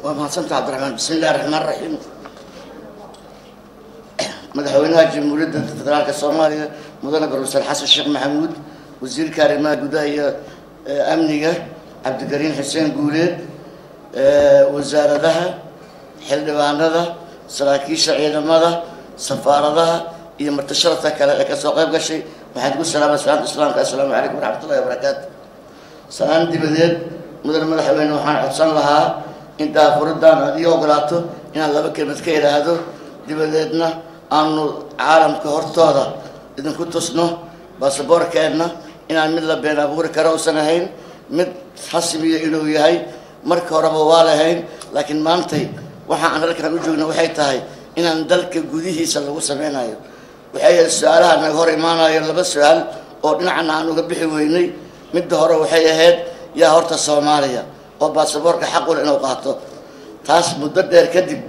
ومحسنت عبد الرحمن. بسم الله الرحمن الرحيم. مدحوينها جمهورية الفدرالية الصومالية مدن بروفيسور حسن الشيخ محمود، وزير كاريمات قداية أمنية عبد الكريم حسين قوليد، وزارتها حلبانها سراكيش عيدمها سفارتها هي مرتشرتها كسوقيب قشي waxaan ku salaamay salaanta islaamka assalaamu calaykum waraxmatullaahi wabarakaatu. Salaan dibadeed mudan madaxweyne waxaan codsan lahaa inta furidaan adiga ogolaato inaan laba kelmad ka iraahdo dibadeedna aanu caalamka hortooda idinku tusno baasaboorkeedna inaan mid la been abuuri karo uusan ahayn mid rasmiya inuu yahay marka horeba waa lahayn laakiin maantay waxaan halkan u joogna waxay tahay inaan dalka gudihiisa lagu sameynayo waxay su'aalaha naga hor imaanayeen laba su'aal oo dhinacna aan uga bixi weynay midda hore waxay ahayd yaa horta Soomaaliya oo baasaboorka xaq u leh inuu qaato taas muddo dheer kadib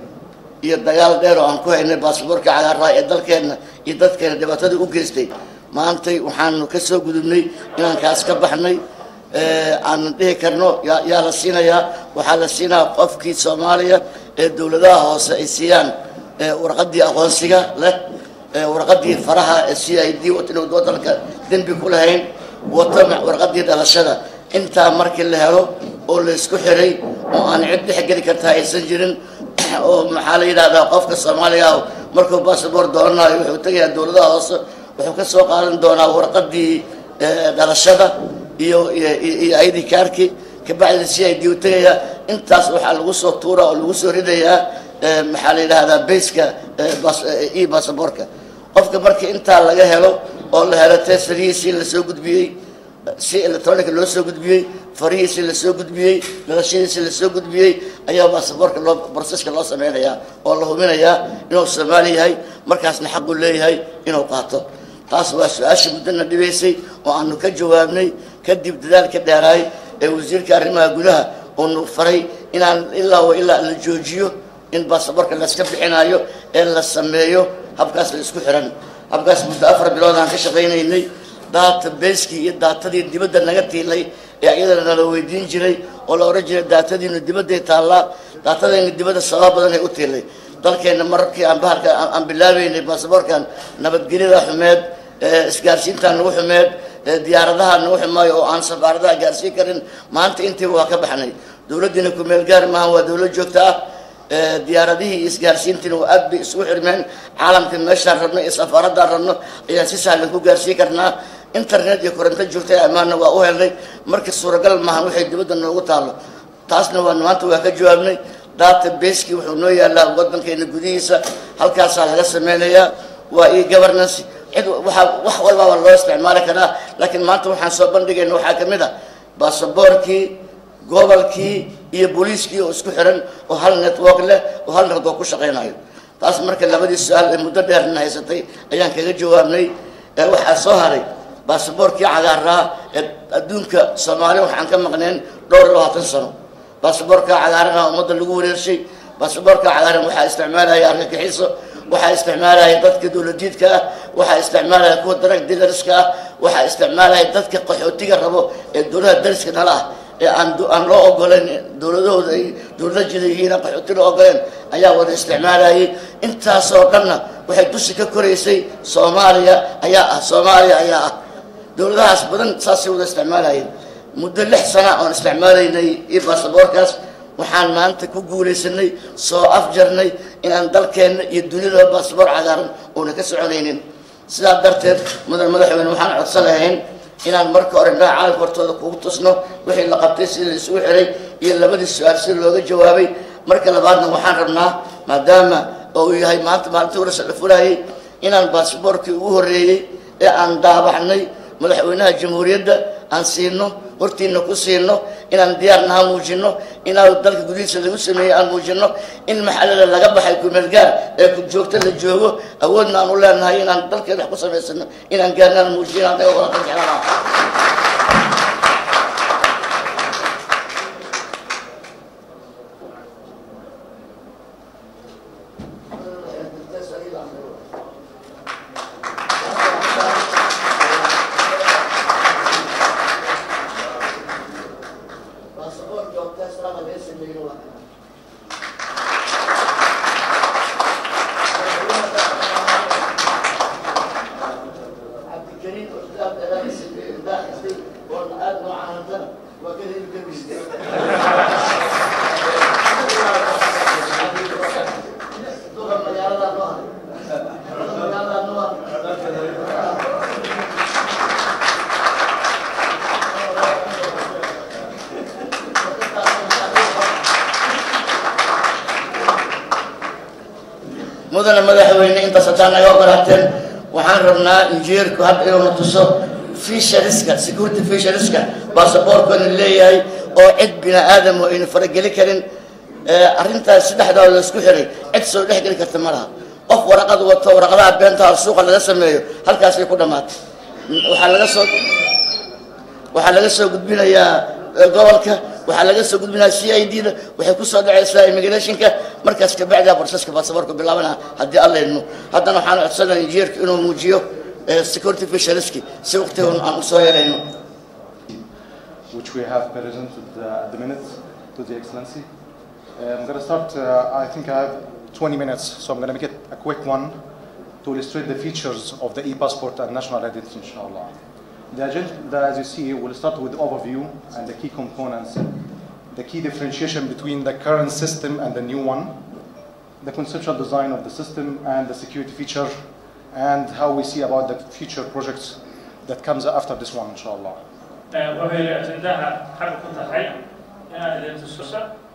iyo dagaal dheer oo aan ku haynay baasaboorka cagaarka ee dalkeena iyo dadkeena dhibaatada u geystay maantay waxaan ka soo gudubnay inaan kaas ka baxnay aan dhihi karno yaa la siinayaa waxaa la siinaa qofkii Soomaaliya ee dawladaha hoose ay siiyaan warqadii aqoonsiga leh warqadii faraha CID inuu waddanka dambi ku lahayn warqadii dhalashada intaa markii la helo oo la isku xiray oo aan cid dhex geli kartaa aysan jirin oo maxaa la yiraahdaa qofka Soomaaliga markuu baasaboor doonayo wuxuu tagayaa dawladaha hoose wuxuu ka soo qaadan doonaa warqadii dhalashada iyo ID kaarki ka bacdi CID uu tagayaa intaas waxa lagu soo tuuraa oo lagu soo ridayaa maxaa la yiraahdaa beeska baasaboorka qofka markii inta laga helo oo la helo testariisi la soo gudbiyay si electronic loo soo gudbiyay fariisi la soo gudbiyay dhalashadiisa la soo gudbiyay ayaa baasaboorka loo processka loo sameeyaa oo la hubinayaa inuu Soomaali yahay markaasna xaq u leeyahay inuu qaato taas waa su'aasha mudana dhibaysay oo aanu ka jawaabnay kadib dadaalka dheeraay ee wasiirka arrimaha gudaha oo nu faray inaan ilaa la joojiyo in baasaboorka la iska bixinayo ee la sameeyo habkaas la isku xiran habkaas muddo 4 bilood aan ka shaqeynay database-kii iyo daatadii dibadda naga tiilay ee iyadana la weydiin jiray oo la oran jiray daatadiina dibadda taala daatadayna dibadda sabab badan ay u tiilay dalkeena markii aan bahalka aan bilaabeynay baasaboorkan nabadgelyada xumeed isgaarsiinta nagu xumeed diyaaradaha nagu xumaay oo aan safaaradaha gaarsiin karin maanta intii waa ka baxnay dawladdiina ku meel gaar maahan waa dawlad joogta ah diyaaradihii isgaarsiintina waa aad bay isugu xirmeen caalamka meeshaan rabno iyo safaaraddaan rabno ayaan si sahlan ku gaarsiin karnaa internet iyo koronto joogta ammaanna waa u helnay marka suuragal maahan waxay dibadda noogu taalo taasna waa maanta waa ka jawaabnay database-kii wuxuu noo yaalaa waddankeena gudihiisa halkaasaa laga sameynayaa waa e-governance cid wax walba waa loo isticmaali karaa laakiin maanta waxaan soo bandhigayna waxaa ka mid ah baasaboorkii gobolkii iyo booliiskii oo isku xiran oo hal network leh oo hal network ku shaqeynayo taas marka labadii su'aal ee muddo dheerna haysatay ayaan kaga jawaabnay waxaa soo haray baasaboorkii cagaaraa ee adduunka Soomaaliya waxaan ka maqneen dhowr 20 sano baasaboorka cagaaran ummadda lagu wareershay baasaboorka cagaaran waxaa isticmaalaya argagixiso waxaa isticmaalaya dadka dawladdiidka ah waxaa isticmaalaya kuwa darag dilarska ah waxaa isticmaalaya dadka qaxootiga rabo ee dawladda dariska nala ah ee aan loo ogoleen dawladooda ay dawladda jideeyeen qaxootiga ogoleen ayaa wada isticmaalayay intaas oo dhanna waxay dusi ka koreysay Soomaaliya ayaa ah dawladahaas badan saasay wada isticmaalayeen muddo 6 sano oo isticmaalaynay baasaboorkaas waxaan maanta ku guuleysanay soo afjarnay inaan dalkeena iyo dunida baasaboor cagaaran oo ka soconaynin sidaa darteed madaxweyne waxaan codsanayn inaan marka hore caalamka hortooda ku tusno wixii la qabtay si la isugu xiray iyo labadii su'aal si looga jawaabay marka labaadna waxaan rabnaa maadaama oo yahay maanta maalintii hore la fulayay inaan baasaboorkii ugu horeeyay ee aan daabaxnay madaxweynaha jamhuuriyadda aan siino hortiina ku siino inaan diyaarnaha muujino inaan dalka gudihiisa lagu sameeyay aan muujino in maxallada laga baxay ku meel gaar ee ku joogta la joogo awoodna aan u leenahay inaan dalkeena wax ku sameysano inaan gaarnaan muujino aan wada qanacsanaa mudana madaxweyne inta sadaan naga ogolaateen waxaan rabnaa injineerku hadda inuu na tuso featuresiska security featuresiska baasaboorkana leeyahay oo cid bini aadam oo ayna farageli karin arrintaas saddexdaa la isku xiray cid soo dhex geli karta ma laha qof waraqad wato waraqadaha beenta suuqa laga sameeyo halkaasay ku dhammaatay waxaa laga soo gudbinayaa gobolka waxaa laga soo gudbinayaa CID-da waxay ku soo dhacaysaa immigrationka markaas ka bacda processka baasaboorka bilaabana haddii alla idmo haddana waxaan codsanayaa injineerku inuu muujiyo security featureski si waqtigan aan u soo yeelayno which we have presented at the minute to the Excellency. I'm going to start, I think I have 20 minutes, so I'm going to make it a quick one to illustrate the features of the e-passport and national identity, inshallah. The agenda, as you see, will start with the overview and the key components, the key differentiation between the current system and the new one, the conceptual design of the system and the security feature, and how we see about the future projects that comes after this one, inshallah.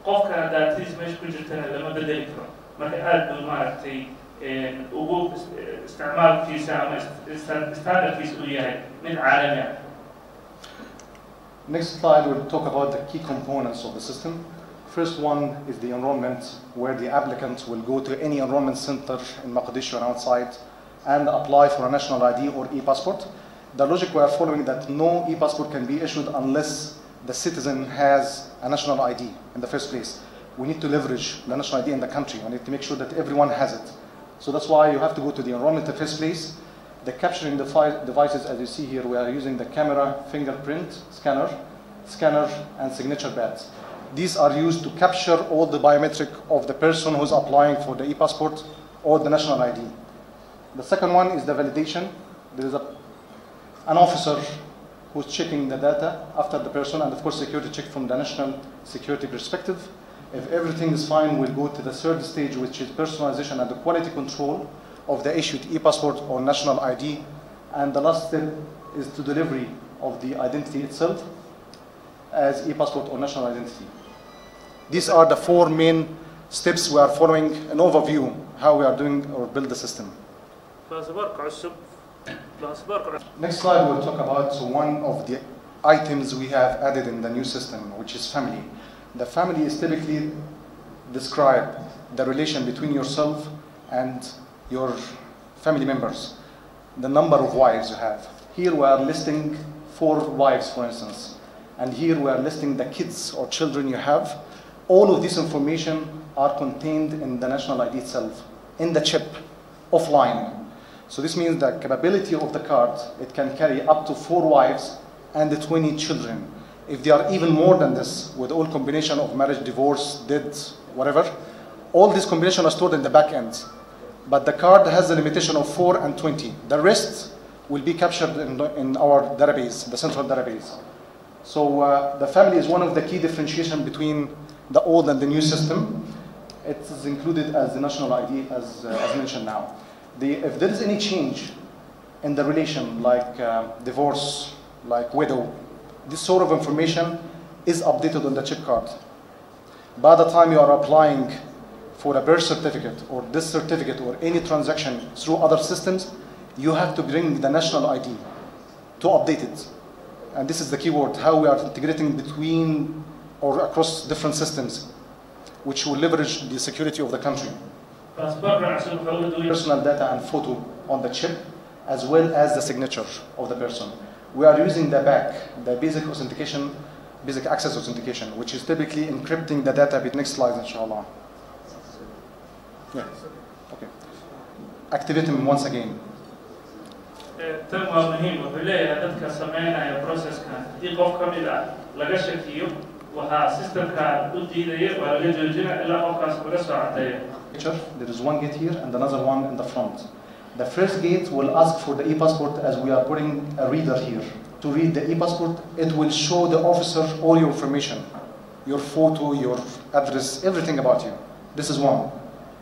qofkana daatiis meesha ku jirtana lama bedeli karo marka aad buu maaragtay ugu isticmaalkiisa ama standardkiisa uu yahay mid caalami ah. Next slide will talk about the key components of the system. First one is the enrollment, where the applicant will go to any enrollment center in Mogadishu and outside and apply for a national ID or e-passport. The logic we are following that no e-passport can be issued unless the citizen has a national ID in the first place. We need to leverage the national ID in the country. We need to make sure that everyone has it. So that's why you have to go to the enrollment in the first place. The capturing devices, as you see here, we are using the camera, fingerprint, scanner, and signature pads. These are used to capture all the biometric of the person who's applying for the e-passport or the national ID. The second one is the validation. There is an officer who's checking the data after the person, and of course security check from the national security perspective. If everything is fine, we'll go to the third stage, which is personalization and the quality control of the issued e-passport or national ID. And the last step is the delivery of the identity itself as e-passport or national identity. These are the four main steps we are following, an overview how we are doing or build the system. Next slide will talk about one of the items we have added in the new system, which is family. The family is typically describe the relation between yourself and your family members, the number of wives you have. Here we are listing 4 wives, for instance, and here we are listing the kids or children you have. All of this information are contained in the national ID itself, in the chip, offline. So this means the capability of the card, it can carry up to 4 wives and 20 children. If they are even more than this, with all combination of marriage, divorce, death, whatever, all this combination are stored in the back end. But the card has a limitation of 4 and 20. The rest will be captured in our database, the central database. So the family is one of the key differentiation between the old and the new system. It is included as the national ID, as mentioned now. If there is any change in the relation, like divorce, like widow, this sort of information is updated on the chip card. By the time you are applying for a birth certificate or this certificate or any transaction through other systems, you have to bring the national ID to update it. And this is the key word, how we are integrating between or across different systems, which will leverage the security of the country. Personal data and photo on the chip, as well as the signature of the person. We are using the BAC, the basic authentication, basic access authentication, which is typically encrypting the data. Next slide, inshallah. Yeah. Okay. Activate them once again. tan waa muhiim wuxuu leeyahay dadka sameynaya processka haddii qof ka mid ah laga shakiyo waxaa systemka u diidaya waa laga joojina ilaa qofkaas laga soo cadeeyo. There is one gate here and another one in the front. The first gate will ask for the e-passport, as we are putting a reader here. To read the e-passport, it will show the officer all your information, your photo, your address, everything about you. This is one.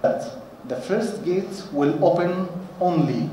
The first gate will open only